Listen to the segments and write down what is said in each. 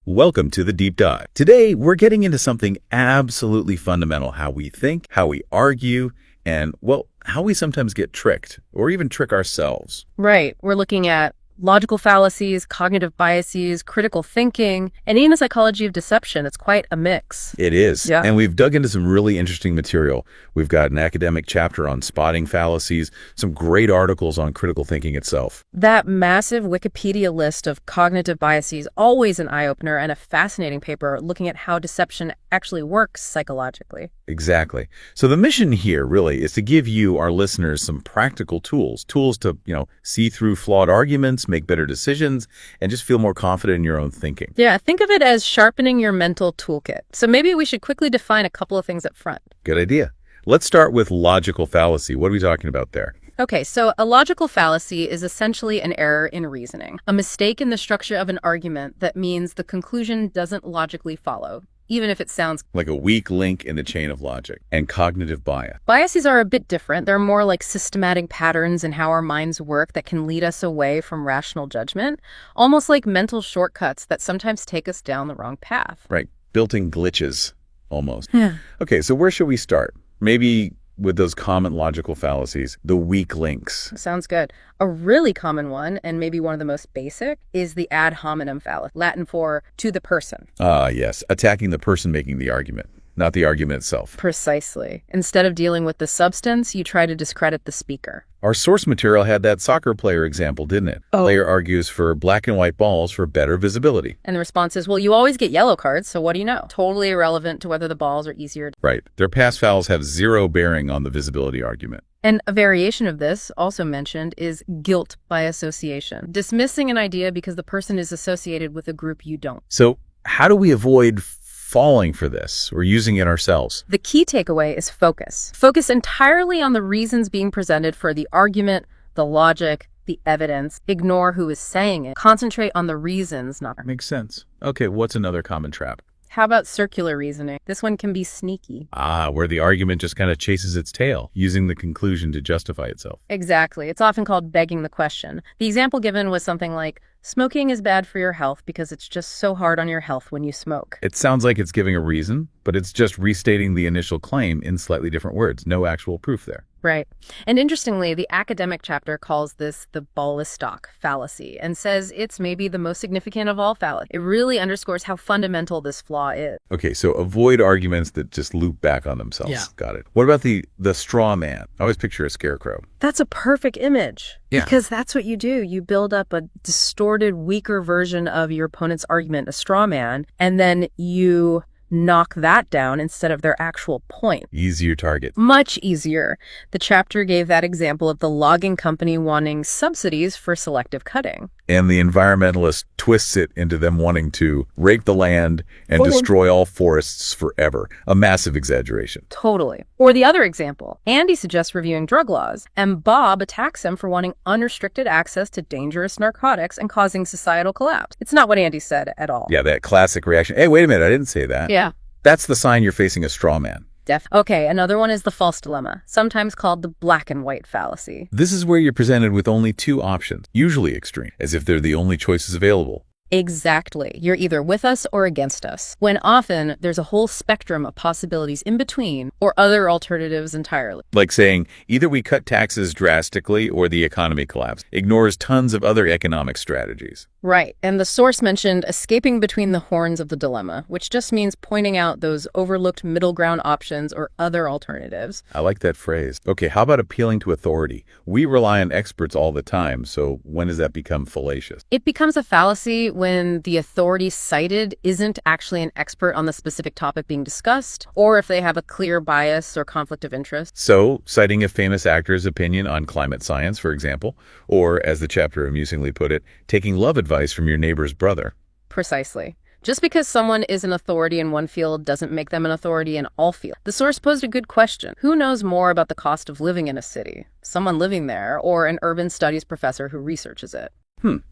Welcome to the Deep Dive. Today, we're getting into something absolutely fundamental: how we think, how we argue, and, well, how we sometimes get tricked, or even trick ourselves. Right. We're looking at logical fallacies, cognitive biases, critical thinking, and even a psychology of deception. It's quite a mix. It is. Yeah. And we've dug into some really interesting material. We've got an academic chapter on spotting fallacies, some great articles on critical thinking itself. That massive Wikipedia list of cognitive biases, always an eye-opener, and a fascinating paper looking at how deception actually works psychologically. Exactly. So the mission here really is to give you, our listeners, some practical tools to, see through flawed arguments, make better decisions, and just feel more confident in your own thinking. Yeah, think of it as sharpening your mental toolkit. So maybe we should quickly define a couple of things up front. Good idea. Let's start with logical fallacy. What are we talking about there? Okay, so a logical fallacy is essentially an error in reasoning, a mistake in the structure of an argument that means the conclusion doesn't logically follow, even if it sounds like a weak link in the chain of logic. And cognitive bias. Biases are a bit different. They're more like systematic patterns in how our minds work that can lead us away from rational judgment, almost like mental shortcuts that sometimes take us down the wrong path. Right. Built-in glitches, almost. Yeah. Okay, so where should we start? Maybe with those common logical fallacies, the weak links. Sounds good. A really common one, and maybe one of the most basic, is the ad hominem fallacy, Latin for to the person. Ah, yes. Attacking the person making the argument, not the argument itself. Precisely. Instead of dealing with the substance, you try to discredit the speaker. Our source material had that soccer player example, didn't it? Oh. Player argues for black and white balls for better visibility. And the response is, well, you always get yellow cards, so what do you know? Totally irrelevant to whether the balls are easier. Right. Their pass fouls have zero bearing on the visibility argument. And a variation of this, also mentioned, is guilt by association. Dismissing an idea because the person is associated with a group you don't. So how do we avoid falling for this or using it ourselves? The key takeaway is focus. Focus entirely on the reasons being presented for the argument, the logic, the evidence. Ignore who is saying it. Concentrate on the reasons, not... Makes sense. Okay, what's another common trap? How about circular reasoning? This one can be sneaky. Where the argument just kind of chases its tail, using the conclusion to justify itself. Exactly. It's often called begging the question. The example given was something like, smoking is bad for your health because it's just so hard on your health when you smoke. It sounds like it's giving a reason, but it's just restating the initial claim in slightly different words. No actual proof there. Right. And interestingly, the academic chapter calls this the Ball-stock fallacy and says it's maybe the most significant of all fallacies. It really underscores how fundamental this flaw is. Okay, so avoid arguments that just loop back on themselves. Yeah. Got it. What about the straw man? I always picture a scarecrow. That's a perfect image. Yeah. Because that's what you do. You build up a distorted, weaker version of your opponent's argument, a straw man, and then you knock that down instead of their actual point. Easier target. Much easier. The chapter gave that example of the logging company wanting subsidies for selective cutting. And the environmentalist twists it into them wanting to rake the land and destroy all forests forever. A massive exaggeration. Totally. Or the other example, Andy suggests reviewing drug laws, and Bob attacks him for wanting unrestricted access to dangerous narcotics and causing societal collapse. It's not what Andy said at all. Yeah, that classic reaction. Hey, wait a minute, I didn't say that. Yeah. That's the sign you're facing a straw man. Okay, another one is the false dilemma, sometimes called the black and white fallacy. This is where you're presented with only two options, usually extreme, as if they're the only choices available. Exactly. You're either with us or against us, when often there's a whole spectrum of possibilities in between or other alternatives entirely. Like saying, either we cut taxes drastically or the economy collapses. Ignores tons of other economic strategies. Right. And the source mentioned escaping between the horns of the dilemma, which just means pointing out those overlooked middle ground options or other alternatives. I like that phrase. Okay, how about appealing to authority? We rely on experts all the time, so when does that become fallacious? It becomes a fallacy when the authority cited isn't actually an expert on the specific topic being discussed, or if they have a clear bias or conflict of interest. So, citing a famous actor's opinion on climate science, for example, or, as the chapter amusingly put it, taking love advice from your neighbor's brother. Precisely. Just because someone is an authority in one field doesn't make them an authority in all fields. The source posed a good question. Who knows more about the cost of living in a city? Someone living there, or an urban studies professor who researches it?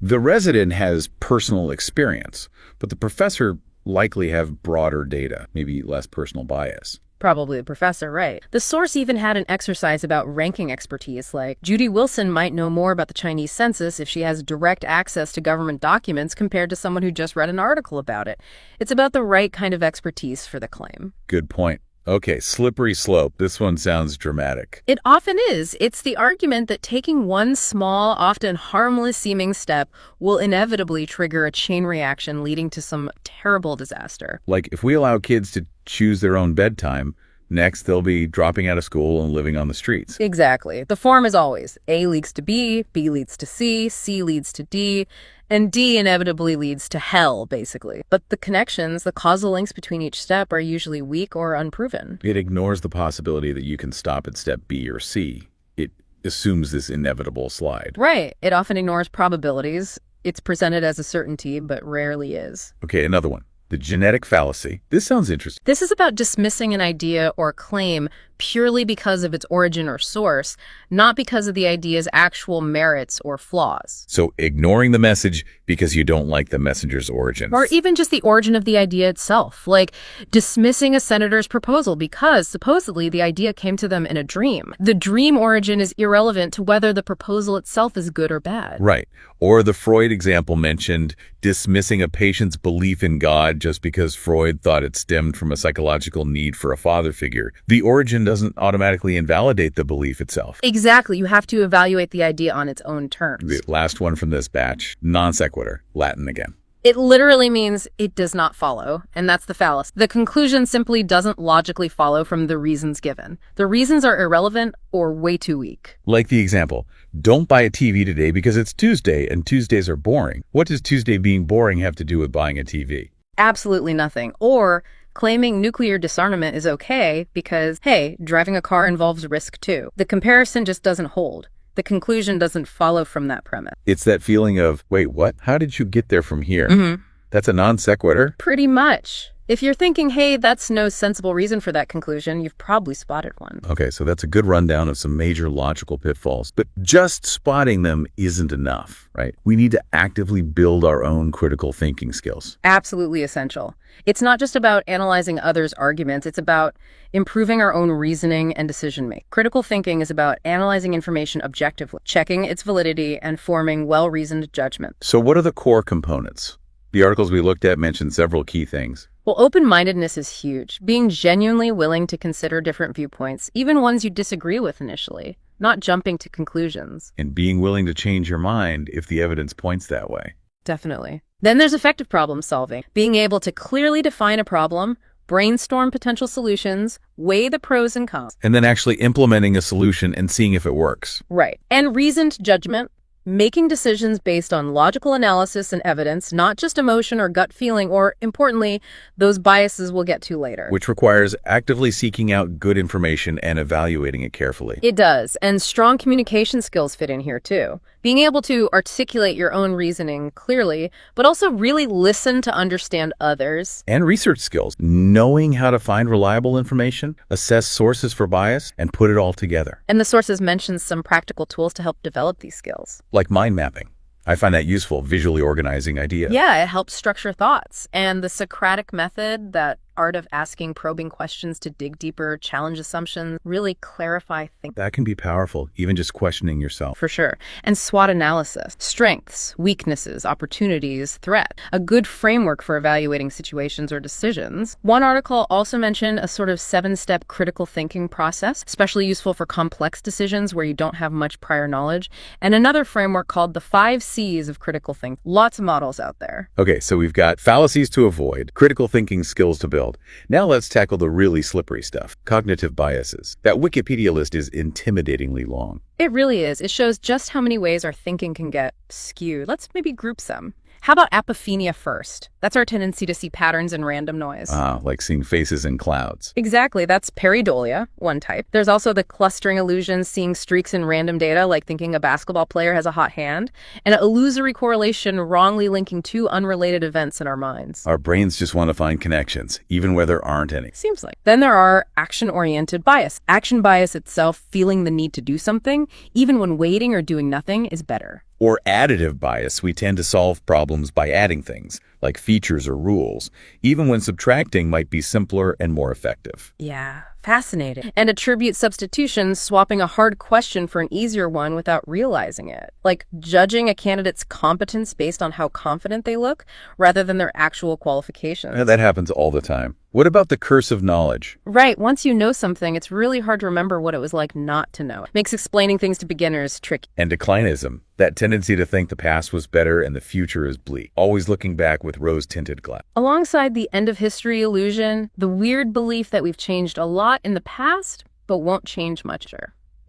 The resident has personal experience, but the professor likely have broader data, maybe less personal bias. Probably the professor, right. The source even had an exercise about ranking expertise, like Judy Wilson might know more about the Chinese census if she has direct access to government documents compared to someone who just read an article about it. It's about the right kind of expertise for the claim. Good point. Okay, slippery slope. This one sounds dramatic. It often is. It's the argument that taking one small, often harmless-seeming step will inevitably trigger a chain reaction leading to some terrible disaster. Like, if we allow kids to choose their own bedtime, next they'll be dropping out of school and living on the streets. Exactly. The form is always A leads to B leads to C leads to D, and D inevitably leads to hell, basically. But the connections, the causal links between each step are usually weak or unproven. It ignores the possibility that you can stop at step B or C. It assumes this inevitable slide. Right. It often ignores probabilities. It's presented as a certainty, but rarely is. Okay, another one. The genetic fallacy. This sounds interesting. This is about dismissing an idea or claim purely because of its origin or source, not because of the idea's actual merits or flaws. So ignoring the message because you don't like the messenger's origin. Or even just the origin of the idea itself, like dismissing a senator's proposal because supposedly the idea came to them in a dream. The dream origin is irrelevant to whether the proposal itself is good or bad. Right. Or the Freud example mentioned dismissing a patient's belief in God just because Freud thought it stemmed from a psychological need for a father figure. The origin doesn't automatically invalidate the belief itself. Exactly. You have to evaluate the idea on its own terms. The last one from this batch, non sequitur, Latin again. It literally means it does not follow, and that's the fallacy. The conclusion simply doesn't logically follow from the reasons given. The reasons are irrelevant or way too weak. Like the example, don't buy a TV today because it's Tuesday and Tuesdays are boring. What does Tuesday being boring have to do with buying a TV? Absolutely nothing. Or claiming nuclear disarmament is okay because, hey, driving a car involves risk too. The comparison just doesn't hold. The conclusion doesn't follow from that premise. It's that feeling of, wait, what? How did you get there from here? That's a non sequitur? Pretty much. If you're thinking, hey, that's no sensible reason for that conclusion, you've probably spotted one. Okay, so that's a good rundown of some major logical pitfalls. But just spotting them isn't enough, right? We need to actively build our own critical thinking skills. Absolutely essential. It's not just about analyzing others' arguments. It's about improving our own reasoning and decision-making. Critical thinking is about analyzing information objectively, checking its validity, and forming well-reasoned judgment. So what are the core components? The articles we looked at mentioned several key things. Well, open-mindedness is huge. Being genuinely willing to consider different viewpoints, even ones you disagree with initially, not jumping to conclusions. And being willing to change your mind if the evidence points that way. Definitely. Then there's effective problem solving. Being able to clearly define a problem, brainstorm potential solutions, weigh the pros and cons. And then actually implementing a solution and seeing if it works. Right. And reasoned judgment. Making decisions based on logical analysis and evidence, not just emotion or gut feeling, or, importantly, those biases we'll get to later. Which requires actively seeking out good information and evaluating it carefully. It does, and strong communication skills fit in here, too. Being able to articulate your own reasoning clearly, but also really listen to understand others. And research skills, knowing how to find reliable information, assess sources for bias, and put it all together. And the sources mention some practical tools to help develop these skills. Like mind mapping. I find that useful, visually organizing ideas. Yeah, it helps structure thoughts. And the Socratic method, that art of asking probing questions to dig deeper, challenge assumptions, really clarify thinking. That can be powerful, even just questioning yourself. For sure. And SWOT analysis, strengths, weaknesses, opportunities, threat, a good framework for evaluating situations or decisions. One article also mentioned a sort of 7-step critical thinking process, especially useful for complex decisions where you don't have much prior knowledge. And another framework called the 5 C's of critical thinking. Lots of models out there. Okay, so we've got fallacies to avoid, critical thinking skills to build. Now let's tackle the really slippery stuff, cognitive biases. That Wikipedia list is intimidatingly long. It really is. It shows just how many ways our thinking can get skewed. Let's maybe group some. How about apophenia first? That's our tendency to see patterns in random noise. Like seeing faces in clouds. Exactly. That's pareidolia, one type. There's also the clustering illusion, seeing streaks in random data, like thinking a basketball player has a hot hand, and an illusory correlation wrongly linking 2 unrelated events in our minds. Our brains just want to find connections, even where there aren't any. Seems like. Then there are action-oriented bias. Action bias itself, feeling the need to do something, even when waiting or doing nothing, is better. Or additive bias, we tend to solve problems by adding things, like features or rules, even when subtracting might be simpler and more effective. Yeah, fascinating. And attribute substitution, swapping a hard question for an easier one without realizing it. Like judging a candidate's competence based on how confident they look, rather than their actual qualifications. Yeah, that happens all the time. What about the curse of knowledge? Right, once you know something, it's really hard to remember what it was like not to know. It makes explaining things to beginners tricky. And declinism, that tendency to think the past was better and the future is bleak, always looking back with rose-tinted glass. Alongside the end of history illusion, the weird belief that we've changed a lot in the past, but won't change much.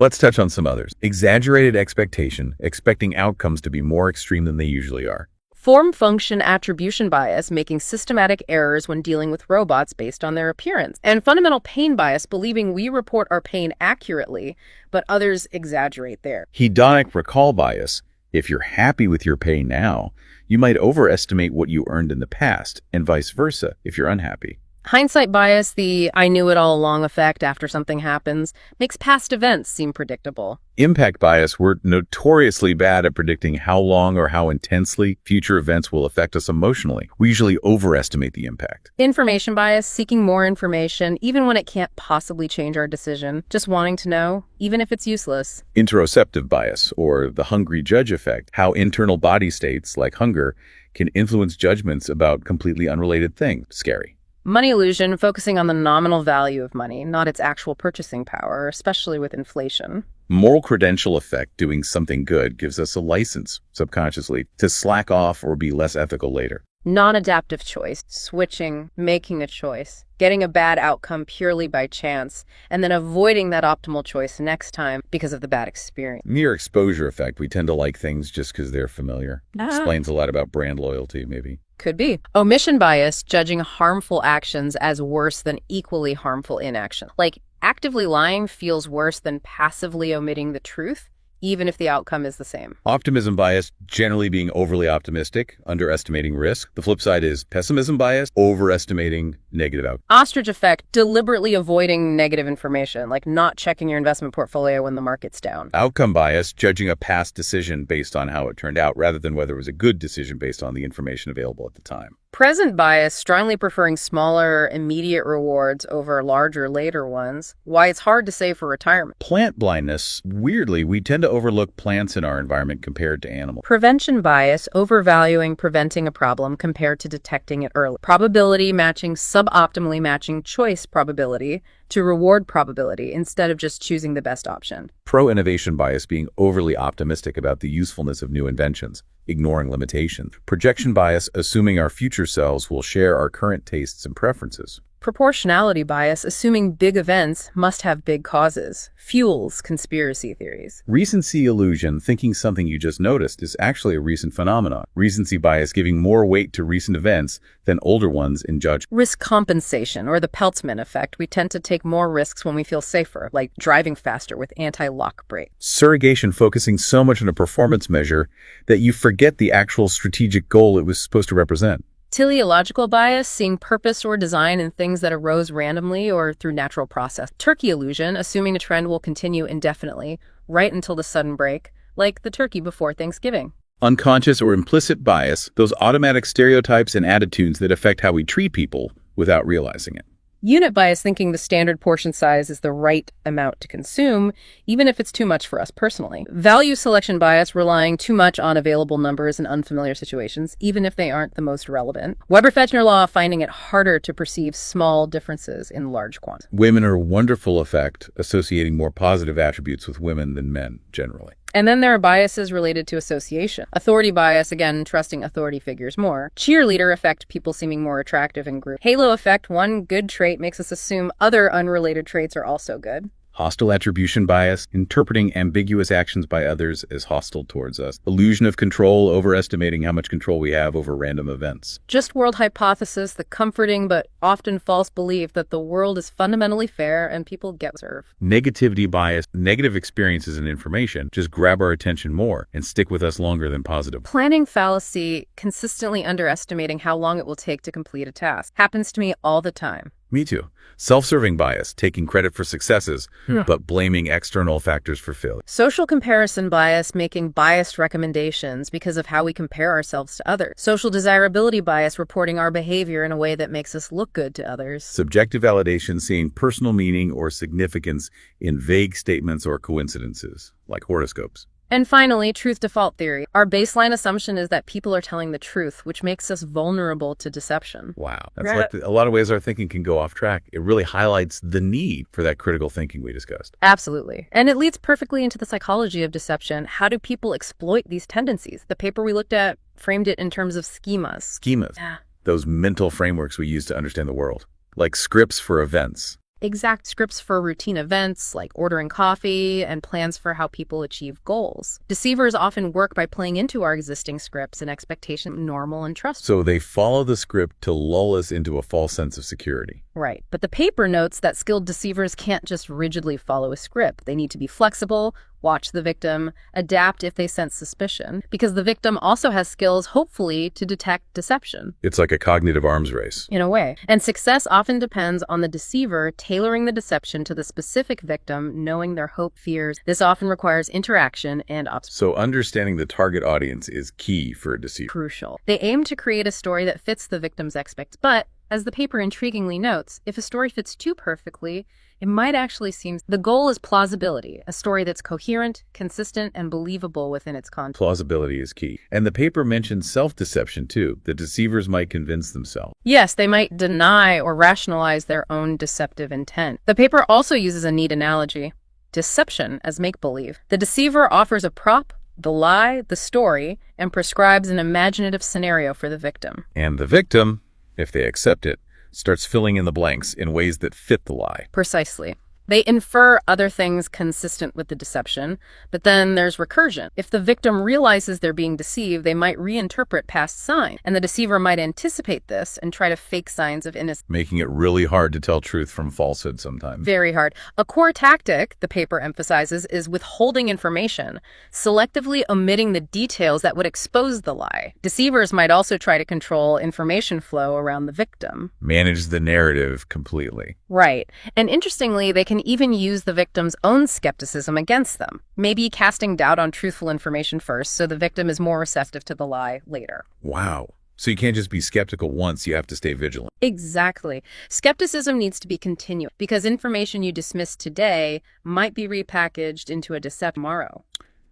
Let's touch on some others. Exaggerated expectation, expecting outcomes to be more extreme than they usually are. Form-function attribution bias, making systematic errors when dealing with robots based on their appearance. And fundamental pain bias, believing we report our pain accurately, but others exaggerate theirs. Hedonic recall bias. If you're happy with your pay now, you might overestimate what you earned in the past, and vice versa if you're unhappy. Hindsight bias, the I knew it all along effect after something happens, makes past events seem predictable. Impact bias, we're notoriously bad at predicting how long or how intensely future events will affect us emotionally. We usually overestimate the impact. Information bias, seeking more information, even when it can't possibly change our decision, just wanting to know, even if it's useless. Interoceptive bias, or the hungry judge effect, how internal body states, like hunger, can influence judgments about completely unrelated things. Scary. Money illusion, focusing on the nominal value of money, not its actual purchasing power, especially with inflation. Moral credential effect, doing something good gives us a license, subconsciously, to slack off or be less ethical later. Non-adaptive choice, switching, making a choice, getting a bad outcome purely by chance, and then avoiding that optimal choice next time because of the bad experience. Mere exposure effect, we tend to like things just because they're familiar. Explains a lot about brand loyalty, maybe. Could be. Omission bias, judging harmful actions as worse than equally harmful inaction. Like, actively lying feels worse than passively omitting the truth, even if the outcome is the same. Optimism bias, generally being overly optimistic, underestimating risk. The flip side is pessimism bias, overestimating negative outcomes. Ostrich effect, deliberately avoiding negative information, like not checking your investment portfolio when the market's down. Outcome bias, judging a past decision based on how it turned out, rather than whether it was a good decision based on the information available at the time. Present bias, strongly preferring smaller, immediate rewards over larger, later ones. Why it's hard to save for retirement. Plant blindness, weirdly, we tend to overlook plants in our environment compared to animals. Prevention bias, overvaluing preventing a problem compared to detecting it early. Probability matching, suboptimally matching choice probability to reward probability instead of just choosing the best option. Pro-innovation bias, being overly optimistic about the usefulness of new inventions, ignoring limitations. Projection bias, assuming our future selves will share our current tastes and preferences. Proportionality bias, assuming big events must have big causes, fuels conspiracy theories. Recency illusion, thinking something you just noticed is actually a recent phenomenon. Recency bias, giving more weight to recent events than older ones in judgment. Risk compensation, or the Peltzman effect, we tend to take more risks when we feel safer, like driving faster with anti-lock brakes. Surrogation, focusing so much on a performance measure that you forget the actual strategic goal it was supposed to represent. Teleological bias, seeing purpose or design in things that arose randomly or through natural process. Turkey illusion, assuming a trend will continue indefinitely, right until the sudden break, like the turkey before Thanksgiving. Unconscious or implicit bias, those automatic stereotypes and attitudes that affect how we treat people without realizing it. Unit bias, thinking the standard portion size is the right amount to consume, even if it's too much for us personally. Value selection bias, relying too much on available numbers in unfamiliar situations, even if they aren't the most relevant. Weber-Fechner law, finding it harder to perceive small differences in large quantities. Women are a wonderful effect, associating more positive attributes with women than men, generally. And then there are biases related to association. Authority bias, again, trusting authority figures more. Cheerleader effect, people seeming more attractive in group. Halo effect, one good trait makes us assume other unrelated traits are also good. Hostile attribution bias, interpreting ambiguous actions by others as hostile towards us. Illusion of control, overestimating how much control we have over random events. Just world hypothesis, the comforting but often false belief that the world is fundamentally fair and people get served. Negativity bias, negative experiences and information just grab our attention more and stick with us longer than positive. Planning fallacy, consistently underestimating how long it will take to complete a task. Happens to me all the time. Me too. Self-serving bias, taking credit for successes, but blaming external factors for failure. Social comparison bias, making biased recommendations because of how we compare ourselves to others. Social desirability bias, reporting our behavior in a way that makes us look good to others. Subjective validation, seeing personal meaning or significance in vague statements or coincidences, like horoscopes. And finally, truth default theory. Our baseline assumption is that people are telling the truth, which makes us vulnerable to deception. Wow. That's like a lot of ways our thinking can go off track. It really highlights the need for that critical thinking we discussed. Absolutely. And it leads perfectly into the psychology of deception. How do people exploit these tendencies? The paper we looked at framed it in terms of schemas. Schemas. Yeah. Those mental frameworks we use to understand the world. Like scripts for events. Exact scripts for routine events like ordering coffee and plans for how people achieve goals. Deceivers often work by playing into our existing scripts and expectation of normal and trust. So they follow the script to lull us into a false sense of security. Right. But the paper notes that skilled deceivers can't just rigidly follow a script. They need to be flexible, watch the victim, adapt if they sense suspicion, because the victim also has skills, hopefully, to detect deception. It's like a cognitive arms race. In a way. And success often depends on the deceiver tailoring the deception to the specific victim, knowing their hope, fears. This often requires interaction and observation. So understanding the target audience is key for a deceiver. Crucial. They aim to create a story that fits the victim's expectations, but as the paper intriguingly notes, if a story fits too perfectly, it might actually seem the goal is plausibility, a story that's coherent, consistent, and believable within its content. Plausibility is key. And the paper mentions self-deception too. The deceivers might convince themselves. Yes, they might deny or rationalize their own deceptive intent. The paper also uses a neat analogy: deception as make-believe. The deceiver offers a prop, the lie, the story, and prescribes an imaginative scenario for the victim. And the victim, if they accept it, starts filling in the blanks in ways that fit the lie. Precisely. They infer other things consistent with the deception, but then there's recursion. If the victim realizes they're being deceived, they might reinterpret past signs, and the deceiver might anticipate this and try to fake signs of innocence. Making it really hard to tell truth from falsehood sometimes. Very hard. A core tactic, the paper emphasizes, is withholding information, selectively omitting the details that would expose the lie. Deceivers might also try to control information flow around the victim. Manage the narrative completely. Right. And interestingly, they can even use the victim's own skepticism against them, maybe casting doubt on truthful information first so the victim is more receptive to the lie later. Wow. So you can't just be skeptical once, you have to stay vigilant. Exactly. Skepticism needs to be continuous because information you dismiss today might be repackaged into a deception tomorrow.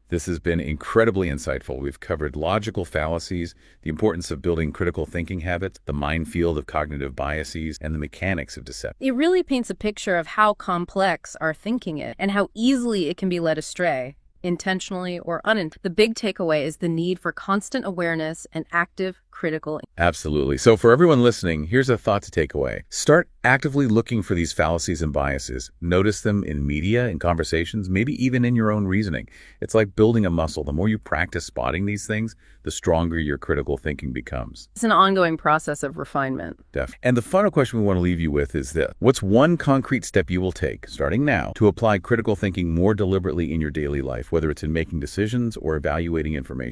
This has been incredibly insightful. We've covered logical fallacies, the importance of building critical thinking habits, the minefield of cognitive biases, and the mechanics of deception. It really paints a picture of how complex our thinking is and how easily it can be led astray, intentionally or unintentionally. The big takeaway is the need for constant awareness and active critical. Absolutely. So for everyone listening, here's a thought to take away. Start actively looking for these fallacies and biases. Notice them in media, in conversations, maybe even in your own reasoning. It's like building a muscle. The more you practice spotting these things, the stronger your critical thinking becomes. It's an ongoing process of refinement. And the final question we want to leave you with is this. What's one concrete step you will take, starting now, to apply critical thinking more deliberately in your daily life, whether it's in making decisions or evaluating information?